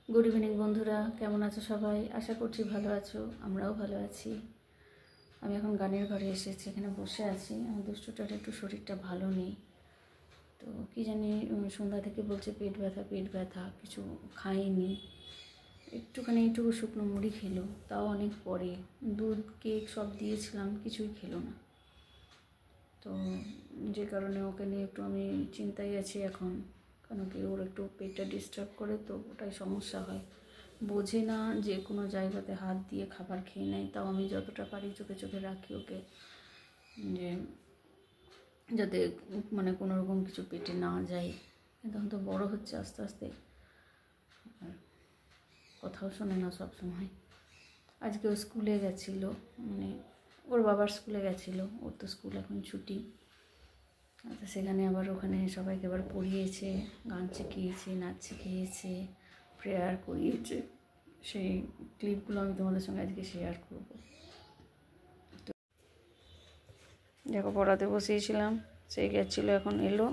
Good evening বন্ধুরা, কেমন আছো সবাই? আশা করছি ভালো আছো, আমরাও ভালো আছি। আমি এখন গানের ঘরে এসেছি, এখানে বসে আছি। আমার দুষ্টুটার একটু শরীরটা ভালো নেই, তো কি জানি সন্ধ্যা থেকে বলছে পেট ব্যথা, কিছু খাইনি। একটুখানি এইটুকু শুকনো মুড়ি খেলো, তাও অনেক পরে। দুধ কেক সব দিয়েছিলাম, কিছুই খেলো না। তো যে কারণে ওকে নিয়ে একটু আমি চিন্তায় আছি এখন, কেন কি ওর একটু পেটটা ডিস্টার্ব করে, তো ওটাই সমস্যা হয়। বোঝে না, যে কোনো জায়গাতে হাত দিয়ে খাবার খেয়ে নেয়। তাও আমি যতটা পারি চোখে চোখে রাখি ওকে, যে যাতে মানে কোনো রকম কিছু পেটে না যায়। কিন্তু এখন তো বড়ো হচ্ছে আস্তে আস্তে, আর কথাও শোনে না সব সময়। আজকে ও স্কুলে গেছিলো, মানে ওর বাবার স্কুলে গেছিলো। ওর তো স্কুল এখন ছুটি। তো সেখানে আবার ওখানে সবাইকে আবার পড়িয়েছে, গান শিখিয়েছে, নাচ শিখিয়েছে, প্রেয়ার করিয়েছে। সেই ক্লিপগুলো আমি তোমাদের সঙ্গে আজকে শেয়ার করব। তো দেখো, পড়াতে বসিয়েছিলাম, সে গেছিলো, এখন এলো।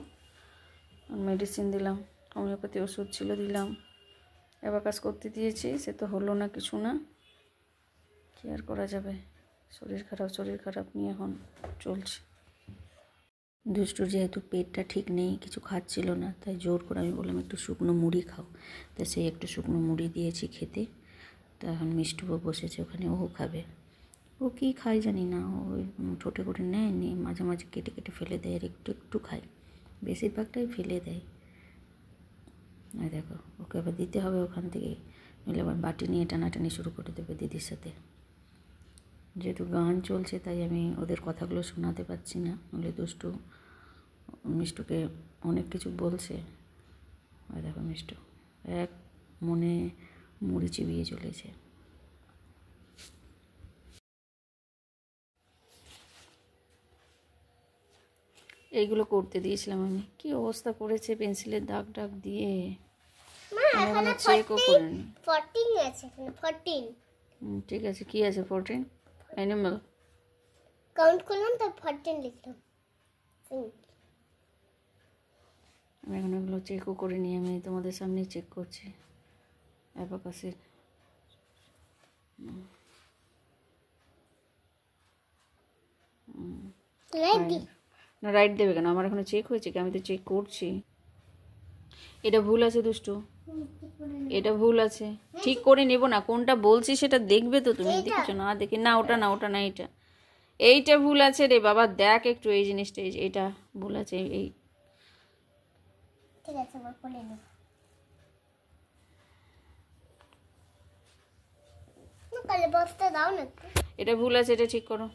মেডিসিন দিলাম, হোমিওপ্যাথি ওষুধ ছিল দিলাম, অ্যাবাকাস করতে দিয়েছি। সে তো হলো না, কিছু না, কী আর করা যাবে। শরীর খারাপ নিয়ে এখন চলছে। দুষ্টুর যেহেতু পেটটা ঠিক নেই, কিছু খাচ্ছিল না, তাই জোর করে আমি বললাম একটু শুকনো মুড়ি খাও। তাই সেই একটু শুকনো মুড়ি দিয়েছি খেতে। তা এখন মিষ্টুও বসেছে ওখানে, ও খাবে। ও কী খায় জানি না, ওই ঠোঁটে করে নেয়, নিয়ে মাঝে মাঝে কেটে কেটে ফেলে দেয়, আর একটু একটু খায়, বেশিরভাগটাই ফেলে দেয়। আর দেখো, ওকে আবার দিতে হবে ওখান থেকে, নইলে আবার বাটি নিয়ে টানাটানি শুরু করে দেবে দিদির সাথে। যেহেতু গান চলছে, তাই আমি ওদের কথাগুলো শোনাতে পারছি না, নইলে দুষ্টু মিষ্টুকে অনেক কিছু বলছে। আর দেখো, মিষ্টু এক মনে মুড়ি চিবিয়ে চলেছে। এইগুলো করতে দিয়েছিলাম আমি, কি অবস্থা করেছে পেন্সিলের দাগ দাগ দিয়ে। আমি এখনো চেকও করিনি। 14 আছে, 14। ঠিক আছে, কি আছে 14? অ্যানিমাল কাউন্ট করলাম, তো 14 লিখলাম। আমি এখন এগুলো চেকও করিনি, আমি তোমাদের সামনে চেক করছি অ্যাবাকাসের। না, রাইট দেবে কেন? আমার এখনো চেক হয়েছে কি? আমি তো চেক করছি। এটা ভুল আছে দুষ্টু, এটা ভুল আছে, ঠিক করে নেব না। কোনটা বলছি সেটা দেখবে তো তুমি, দেখছো না? দেখে না, ওটা না, ওটা না, এইটা ভুল আছে রে বাবা। দেখ একটু এই জিনিসটা, এইটা ভুল আছে। এই ঠিক আছে, আমার করে নেব। না, কালে বস্তা দাও না। এটা ভুল আছে, এটা ঠিক করো।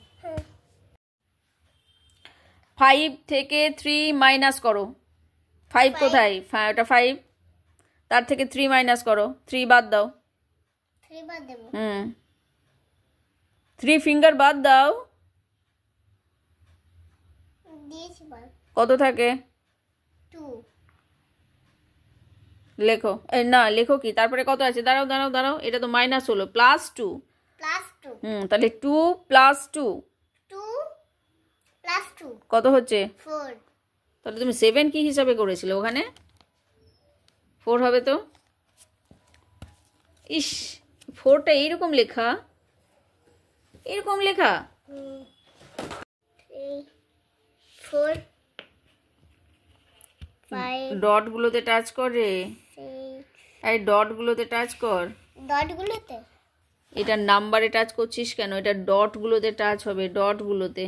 5 থেকে 3 মাইনাস করো। 5 কোথায়? ওটা 5, তার থেকে 3 মাইনাস করো, 3 বাদ দাও। 3 বাদ দেব? 3 ফিঙ্গার বাদ দাও। দিয়েছি বাদ। কত থাকে? 2। লেখো। না, লেখো কি? তারপরে কত আছে? দাঁড়াও, এটা তো মাইনাস হলো, +2। তাহলে 2 + 2 কত হচ্ছে? 4। তাহলে তুমি 7 কি হিসাবে করেছিলে? ওখানে 4 হবে তো। ইস, 4টা এইরকম লেখা, এরকম লেখা। 4 5 ডটগুলোতে টাচ করে, এই ডটগুলোতে টাচ কর। ডটগুলোতে? এটা নাম্বারে টাচ করছিস কেন? এটা ডটগুলোতে টাচ হবে, ডটগুলোতে।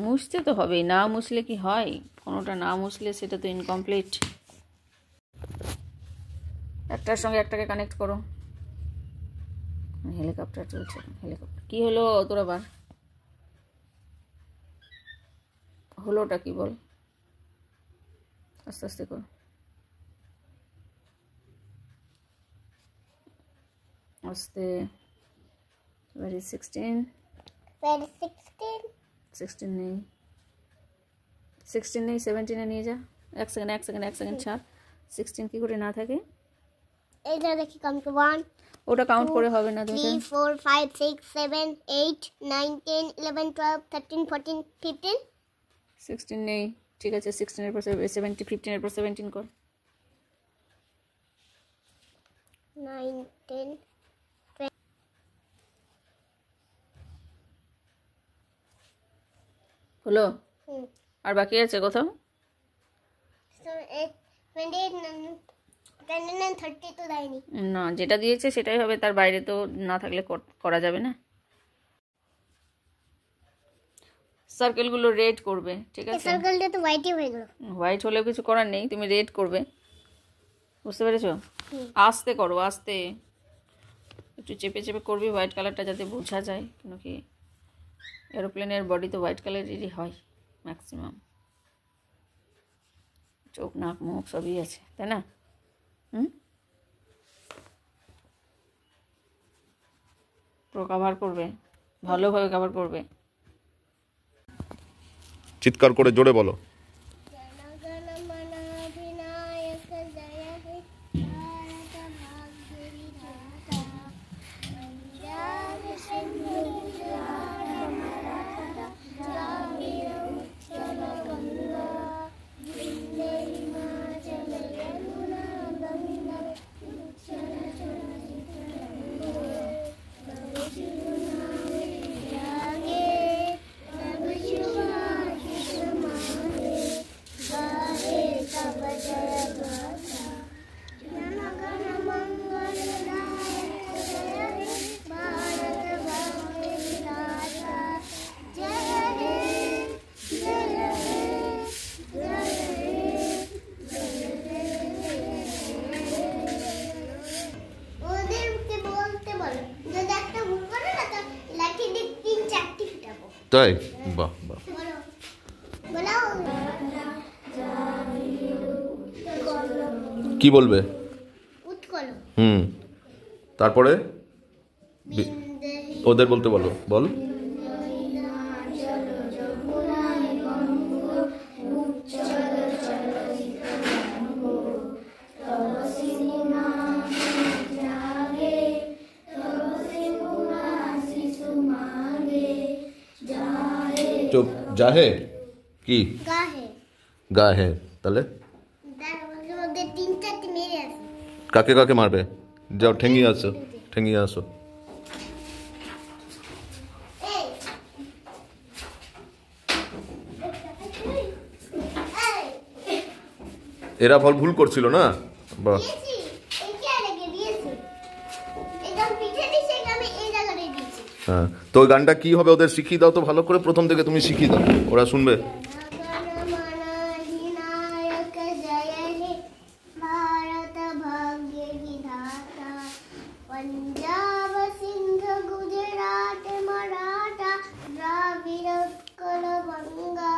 মুছতে তো হবেই, না মুছলে কি হয়? কোনোটা না মুছলে সেটা তো ইনকমপ্লিট। একটার সঙ্গে একটাকে কানেক্ট করো। হেলিকপ্টার চলছে, হেলিকপ্টার। কি হলো তোর আবার? হলোটা কি বল? আস্তে আস্তে কর। আস্তে। Where is 16? 16 নেই, 16 নেই, 17-এ নিয়ে যা। এক সেকেন্ড ছাড়। 16 কি করে না থাকে? এইটা দেখি কাউন্ট 1, ওটা কাউন্ট করে হবে না। 3 4 5 6 7 8 9 10 11 12 13 14 15। 16 নেই, ঠিক আছে। 16 এর পর 17, 15 এর পর 17 কর। 9, 10. হলো? আর বাকি আছে কোথাও? So 28, 29, 30 তো দেয়নি। না, যেটা দিয়েছে সেটাই হবে, তার বাইরে তো না থাকলে করা যাবে না। সার্কেলগুলো রেড করবে, ঠিক আছে? সার্কেলটা তো হোয়াইটই হয়ে গেল। হোয়াইট হলেও কিছু করার নেই, তুমি রেড করবে, বুঝতে পেরেছো? আস্তে করো, আস্তে একটু চেপে চেপে করবি হোয়াইট কালারটা যাতে বোঝা যায়, কেন কি এরোপ্লেনের বডি তো হোয়াইট কালারেরই হয় ম্যাক্সিমাম। চোখ নাক মুখ সবই আছে, তাই না? পুরো কভার করবে, ভালোভাবে কভার করবে। চিৎকার করে জোরে বলো। তাই? বাহ বাহ। কি বলবে? তারপরে ওদের বলতে বলো, বল। চুপ, জাহে কি গাহে, তাহলে কাকে কাকে মারবে? যাও ঠেঙিয়ে আসো, ঠেঙিয়ে আসো। এরা ফল ভুল করছিল না? বাহ। হ্যাঁ, তো ওই গানটা কি হবে ওদের শিখিয়ে দাও তো ভালো করে, প্রথম থেকে তুমি শিখিয়ে দাও, ওরা শুনবে। पंजाब सिंध गुजरात मराठा द्राविड़ उत्कल बंगा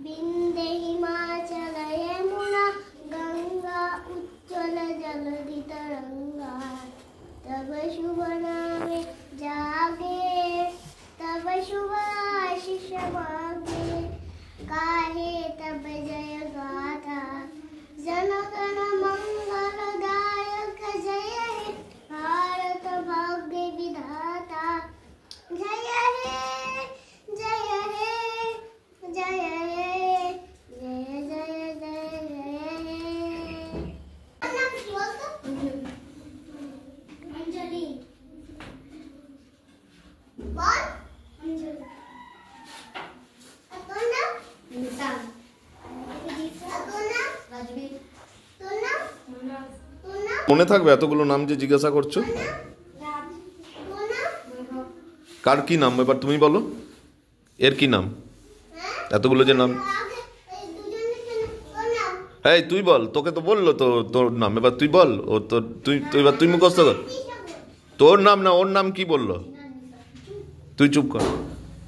विंध्य हिमाचल यमुना गंगा उज्ज्वल जलधि तरंगा तब शुभ नामे जागे तब शुभ आशीष मांगे गाहे तब जय गाथा जन गण मंगलदायक जय हे भारत भाग्य विधाता जय हे जय हे जय हे जय जय जय जय अंजलि बोल अंजलि अकोना निशान अकोना राजवीर तोना तोना মনে থাকবে এতগুলো নাম যে জিজ্ঞাসা করছো? কার কি নাম এবার তুমি বলো, এর কি নাম? এতগুলো যে নাম, এই তুই বল, তোকে তো বললো তো তোর নাম, এবার তুই বল। ও তো তুই এবার তুই মুখস্থ কর। তোর নাম না, ওর নাম কি বললো? তুই চুপ কর।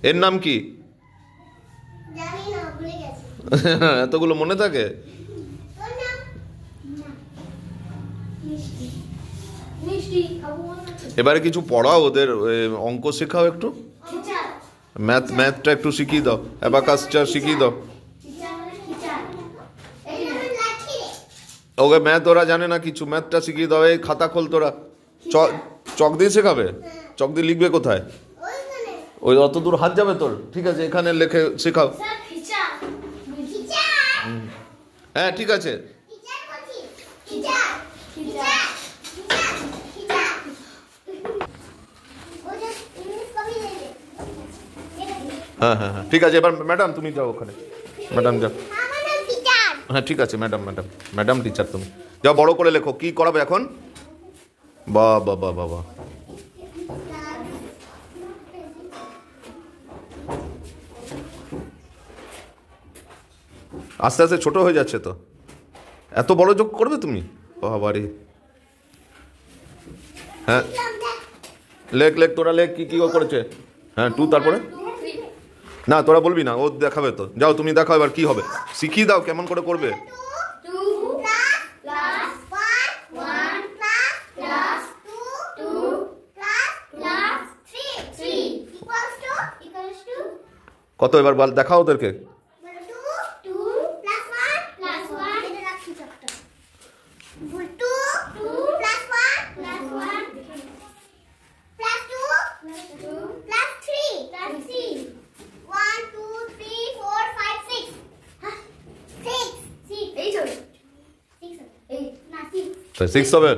এর নাম কি? এতগুলো মনে থাকে? এবারে কিছু পড়াও ওদের, অঙ্ক শেখাও একটু, ম্যাথটা একটু শিখিয়ে দাও, অ্যাবাকাসটা শিখিয়ে দাও। ওকে ম্যাথ ওরা জানে না কিছু, ম্যাথটা শিখিয়ে দাও। এই খাতা খোল তোরা, চক দিয়ে শেখাবে? চক দিয়ে লিখবে কোথায়? ওই অত দূর হাত যাবে তোর? ঠিক আছে, এখানে লেখে শেখাও। হ্যাঁ ঠিক আছে। হ্যাঁ হ্যাঁ হ্যাঁ ঠিক আছে, এবার ম্যাডাম তুমি যাও ওখানে, ম্যাডাম যাও। আমার নাম টিচার। হ্যাঁ ঠিক আছে ম্যাডাম, ম্যাডাম ম্যাডাম টিচার তুমি যাও, বড় করে লেখো। কি করাবে এখন? বাহ বাহ বাহ বাহ বাহ। আস্তে আস্তে ছোট হয়ে যাচ্ছে তো, এত বড় যোগ করবে তুমি? বাবারে। হ্যাঁ লেখ লেখ, তোরা লেখ কি কি ও করেছে। হ্যাঁ 2 তারপরে না তোরা বলবি না, ও দেখাবে তো। যাও তুমি দেখাও এবার কি হবে, শিখিয়ে দাও কেমন করে করবে। 2 plus 1 plus 2 plus 3 equals to কত এবার বল, দেখাও ওদেরকে। 2 plus 1 এটা রাখছি চকটা। 2 plus 1 plus 2 plus 3 1 2 3 4 5 6 6 এই তো 6 এই না 6 তো 6 হবে।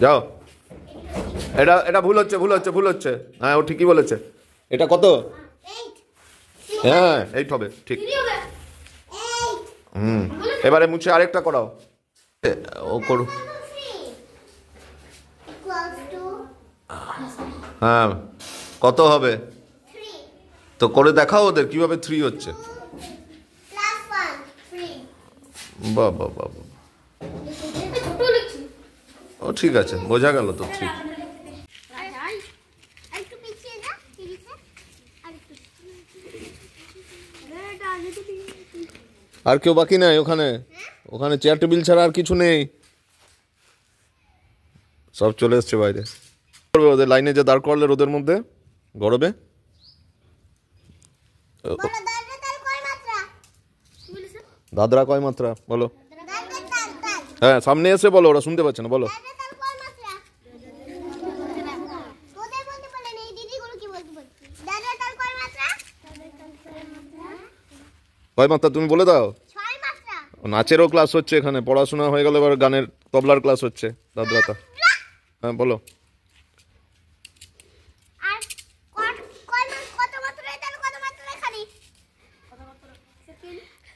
যাও, এটা এটা ভুল হচ্ছে, ভুল হচ্ছে, ভুল হচ্ছে। হ্যাঁ ও ঠিকই বলেছে। এটা কত? 8 হ্যাঁ 8 হবে, ঠিক। 8 এবারে মুছে আরেকটা করাও। ও করু। equals to হ্যাঁ কত হবে 3 তো করে দেখাও ওদের কিভাবে 3 হচ্ছে। plus 1 3 বাহ বাহ বাহ বাহ। ও ঠিক আছে, বোঝা গেল তো 3। একটু পিছিয়ে যা তিরিশে আরেকটু আর কেউ বাকি নাই ওখানে? ওখানে চেয়ার টেবিল ছাড়া আর কিছু নেই, সব চলে এসছে বাইরে। করবে ওদের লাইনে যে দাঁড় করলে রোদের মধ্যে গরমে। বলো দাদা তার কয় মাত্রা দাদরা কয় মাত্রা বলো? দাদা তার হ্যাঁ সামনে এসে বলো, ওরা শুনতে পাচ্ছে না, বলো। দাদা তার কয় মাত্রা তোদের বলতে পারলে না, এই দিদিগুলো কি বলতে বলছি। দাদা তার কয় মাত্রা কয় মাত্রা তুমি বলে দাও। 6 মাত্রা নাচেরও ক্লাস হচ্ছে এখানে, পড়াশোনা হয়ে গেল, এবার গানের তবলার ক্লাস হচ্ছে দাদরাটা। হ্যাঁ বলো। আর কত মাত্রা তার কত মাত্রা খালি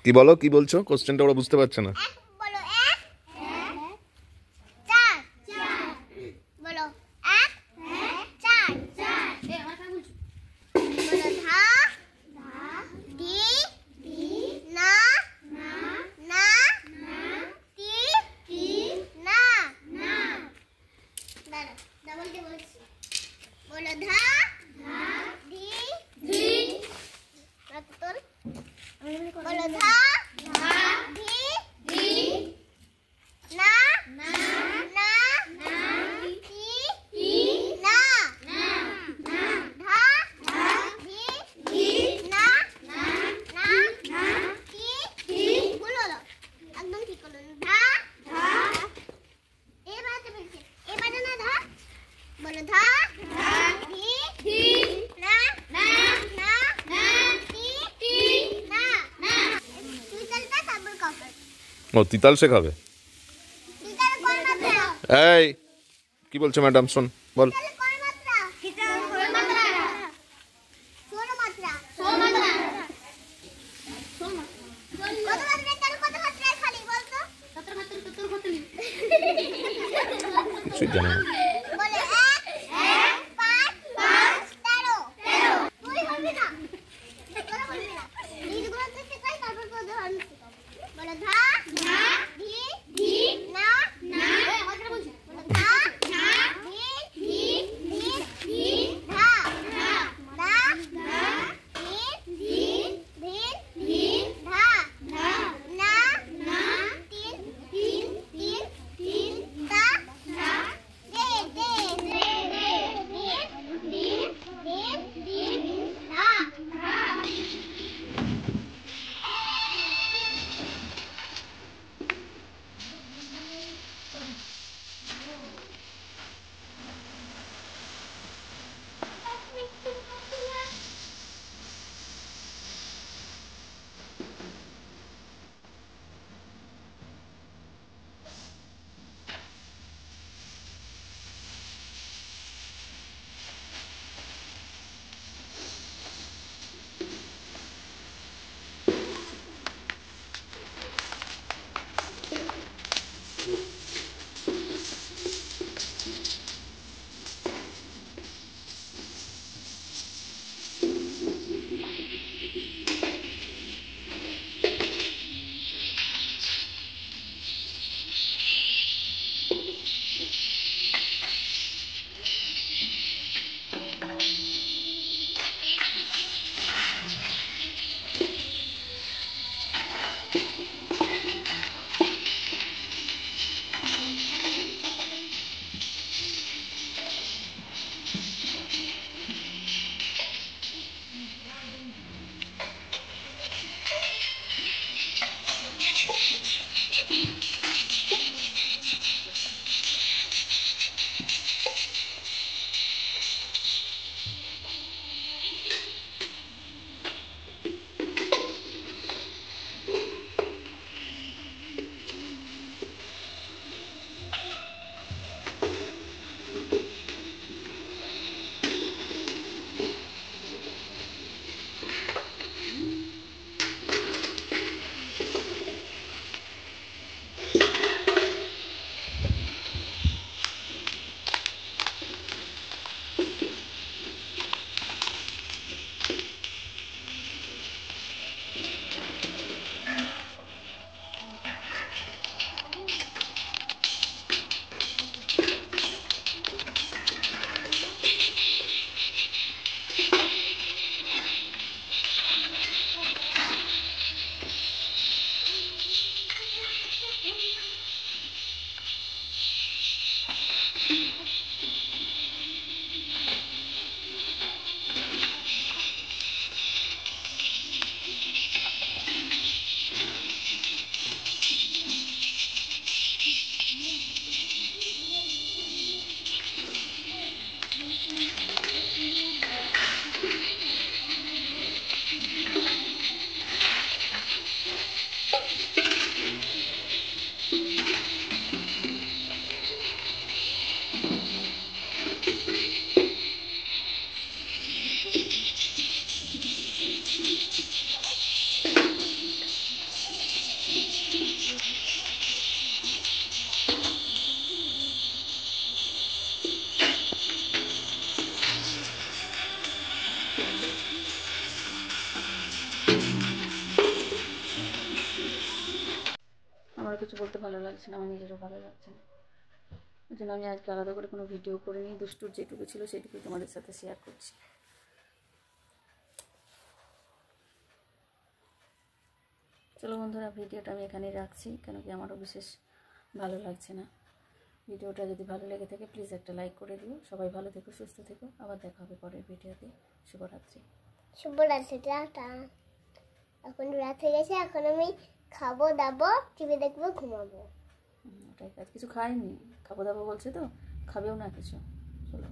কি বলো, কি বলছো? কোশ্চেনটা ওরা বুঝতে পারছে না। এক বলো 1 4 বলো 1 4 এ আমার বলছো বলো ধা দি না না তি না দাঁড়া ডাবল কে বলছি বলো ধা দি তোর বলো ধা দি না না তি না ধা দি না তি ভুল হলো, একদম ঠিক হলো। ধা এবারে বলছি, এবারে না ধা বলো ধা দি না তি না তুই চলটা তারপর কফর ও তিতাল শেখাবে। তিতার কয় মাত্রা এই কি বলছো ম্যাডাম, শোন বল। তিতার কয় মাত্রা তিতার কয় মাত্রা 16 মাত্রা 16 মাত্রা কত মাত্রা তার কত মাত্রা খালি বলতো 17 মাত্রা 17 কত নি কিছুই জানি না। বলে 1 5 13 তুই হবি না তোরা বলবি না এইগুলো তো শেখাই তারপর তোদের হবে। বলে ধা দি না এই কথা বলছি বলে ধা দি ধা দা দি ধা না তিন তা আমার কিছু বলতে ভালো লাগছে না, আমার নিজেরও ভালো লাগছে না। ওই জন্য আমি আজকে আলাদা করে কোনো ভিডিও করিনি, দুষ্টুর যেটুকু ছিল সেটুকুই তোমাদের সাথে শেয়ার করছি। চলো বন্ধুরা, ভিডিওটা আমি এখানেই রাখছি, কেন কি আমারও বিশেষ ভালো লাগছে না। ভিডিওটা যদি ভালো লেগে থাকে প্লিজ একটা লাইক করে দিও। সবাই ভালো থেকো, সুস্থ থেকো, আবার দেখা হবে পরের ভিডিওতে। শুভরাত্রি। শুভরাত্রি, টাটা। এখন রাত হয়ে গেছে, এখন আমি খাবো দাবো, টিভি দেখবো, ঘুমাবো। ওটাই কাজ, কিছু খাইনি, খাবো দাবো বলছে তো, খাবেও না কিছু। চলো।